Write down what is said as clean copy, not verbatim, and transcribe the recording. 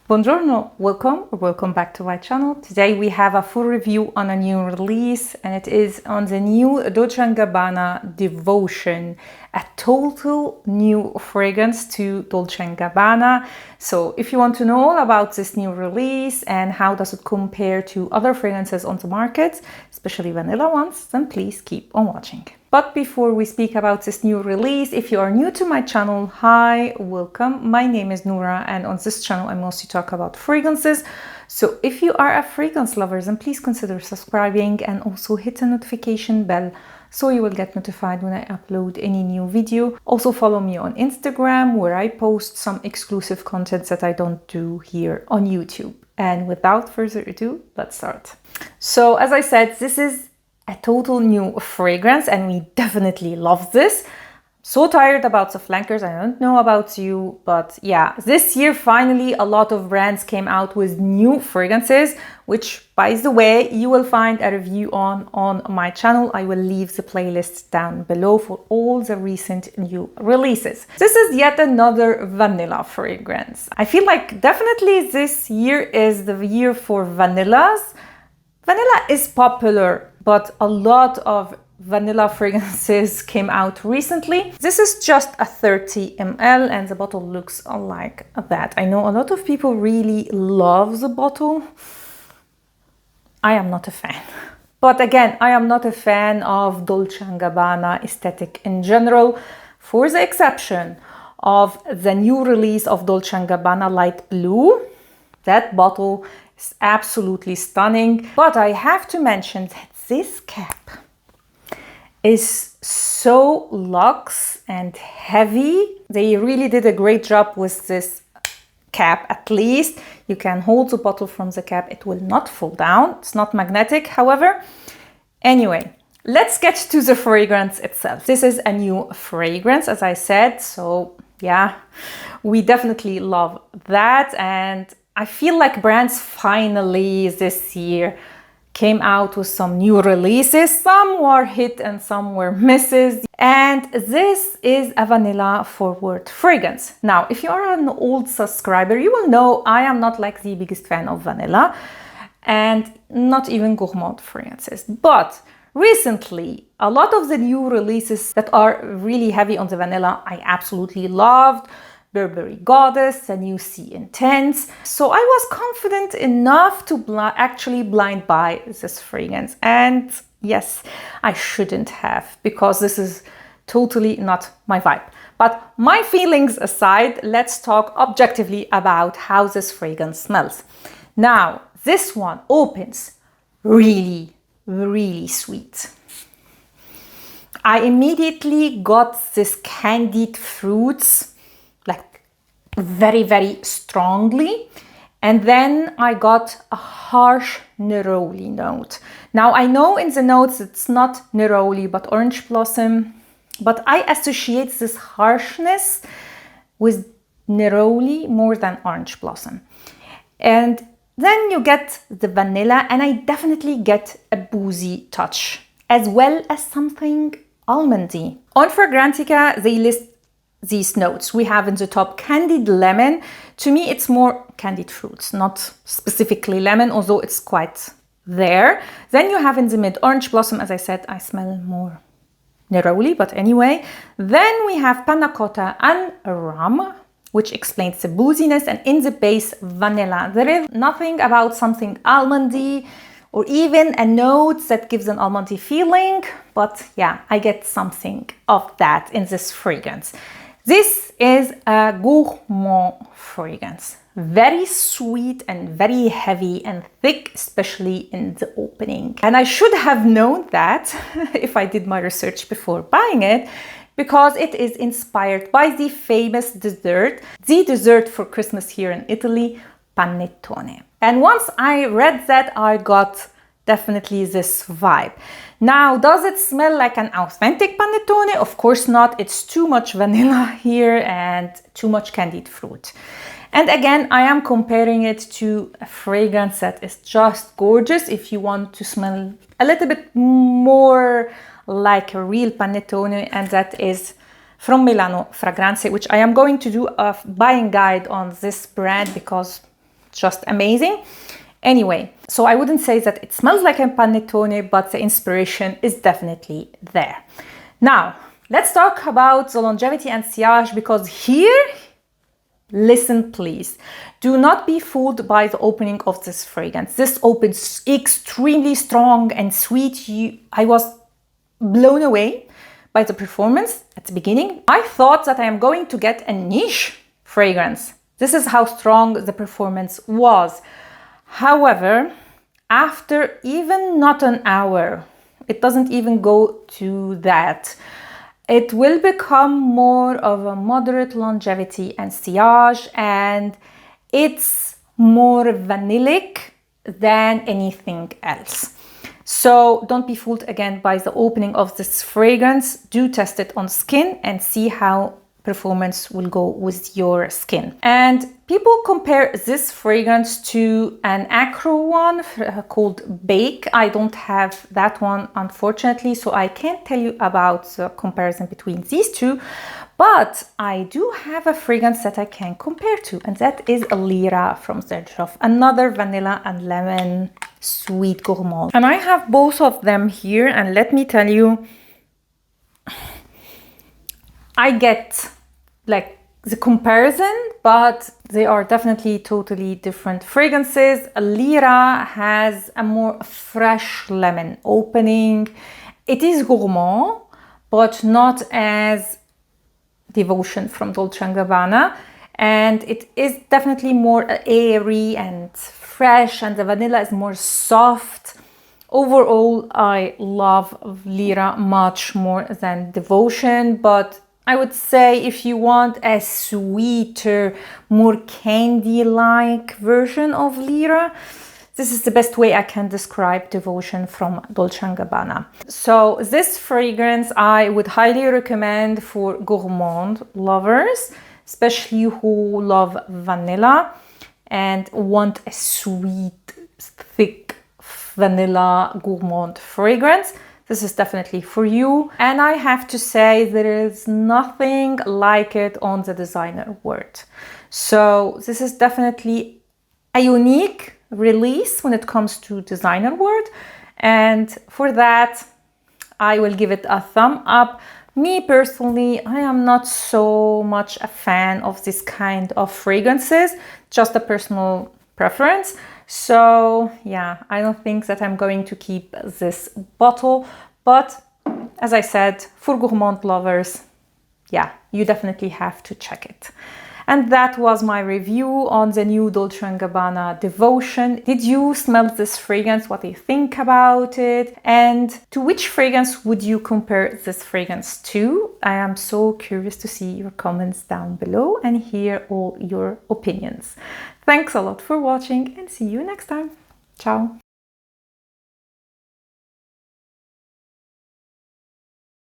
Buongiorno, welcome back to my channel. Today we have a full review on a new release, and it is on the new Dolce & Gabbana Devotion, a total new fragrance to Dolce & Gabbana. So if you want to know all about this new release and how does it compare to other fragrances on the market, especially vanilla ones, then please keep on watching. But before we speak about this new release, if you are new to my channel, hi, welcome. My name is Noura, and on this channel I mostly talk about fragrances. So if you are a fragrance lover, then please consider subscribing and also hit the notification bell so you will get notified when I upload any new video. Also follow me on Instagram, where I post some exclusive content that I don't do here on YouTube. And without further ado, let's start. So as I said, this is a total new fragrance and we definitely love this. So tired about the flankers, I don't know about you, but yeah, this year finally a lot of brands came out with new fragrances, which by the way, you will find a review on my channel. I will leave the playlist down below for all the recent new releases. This is yet another vanilla fragrance. I feel like definitely this year is the year for vanillas. Vanilla is popular, but a lot of vanilla fragrances came out recently. This is just a 30 ml and the bottle looks like that. I know a lot of people really love the bottle. I am not a fan. But again, I am not a fan of Dolce & Gabbana aesthetic in general, for the exception of the new release of Dolce & Gabbana Light Blue. That bottle is absolutely stunning. But I have to mention that this cap is so luxe and heavy. They really did a great job with this cap. At least you can hold the bottle from the cap, it will not fall down. It's not magnetic, however. Anyway, let's get to the fragrance itself. This is a new fragrance, as I said, so yeah, we definitely love that. And I feel like brands finally this year came out with some new releases. Some were hit and some were misses. And this is a vanilla forward fragrance. Now, if you are an old subscriber, you will know I am not like the biggest fan of vanilla and not even gourmand fragrances. But recently, a lot of the new releases that are really heavy on the vanilla, I absolutely loved. Burberry Goddess, the new Sea Intense. So I was confident enough to actually blind buy this fragrance. And yes, I shouldn't have, because this is totally not my vibe. But my feelings aside, let's talk objectively about how this fragrance smells. Now, this one opens really, really sweet. I immediately got this candied fruits, very, very strongly. And then I got a harsh neroli note. Now I know in the notes it's not neroli, but orange blossom. But I associate this harshness with neroli more than orange blossom. And then you get the vanilla, and I definitely get a boozy touch, as well as something almondy. On Fragrantica, they list these notes. We have in the top candied lemon. To me, it's more candied fruits, not specifically lemon, although it's quite there. Then you have in the mid orange blossom. As I said, I smell more neroli, but anyway. Then we have panna cotta and rum, which explains the booziness, and in the base, vanilla. There is nothing about something almondy or even a note that gives an almondy feeling, but yeah, I get something of that in this fragrance. This is a gourmand fragrance, very sweet and very heavy and thick, especially in the opening. And I should have known that if I did my research before buying it, because it is inspired by the famous dessert, the dessert for Christmas here in Italy, panettone. And once I read that, I got definitely this vibe. Now, does it smell like an authentic panettone? Of course not. It's too much vanilla here and too much candied fruit. And again, I am comparing it to a fragrance that is just gorgeous. If you want to smell a little bit more like a real panettone, and that is from Milano Fragranze, which I am going to do a buying guide on this brand because just amazing. Anyway, so I wouldn't say that it smells like a panettone, but the inspiration is definitely there. Now, let's talk about the longevity and sillage, because here, listen please, do not be fooled by the opening of this fragrance. This opens extremely strong and sweet. I was blown away by the performance at the beginning. I thought that I am going to get a niche fragrance. This is how strong the performance was. However, after even not an hour, it doesn't even go to that, it will become more of a moderate longevity and sillage, and it's more vanillic than anything else. So don't be fooled again by the opening of this fragrance. Do test it on skin and see how performance will go with your skin. And people compare this fragrance to an ACQUA one called Bake. I don't have that one, unfortunately, so I can't tell you about the comparison between these two, but I do have a fragrance that I can compare to, and that is a Lyra from Zerjoff, another vanilla and lemon sweet gourmand. And I have both of them here, and let me tell you, I get like the comparison, but they are definitely totally different fragrances. Lyra has a more fresh lemon opening. It is gourmand, but not as Devotion from Dolce & Gabbana, and it is definitely more airy and fresh, and the vanilla is more soft. Overall, I love Lyra much more than Devotion, but I would say if you want a sweeter, more candy-like version of Lyra, this is the best way I can describe Devotion from Dolce & Gabbana. So this fragrance I would highly recommend for gourmand lovers, especially who love vanilla and want a sweet, thick vanilla gourmand fragrance. This is definitely for you. And I have to say there is nothing like it on the designer world. So this is definitely a unique release when it comes to designer world. And for that, I will give it a thumb up. Me personally, I am not so much a fan of this kind of fragrances, just a personal preference. So yeah, I don't think that I'm going to keep this bottle, but as I said, for gourmand lovers, yeah, you definitely have to check it. And that was my review on the new Dolce & Gabbana Devotion. Did you smell this fragrance? What do you think about it? And to which fragrance would you compare this fragrance to? I am so curious to see your comments down below and hear all your opinions. Thanks a lot for watching, and see you next time. Ciao!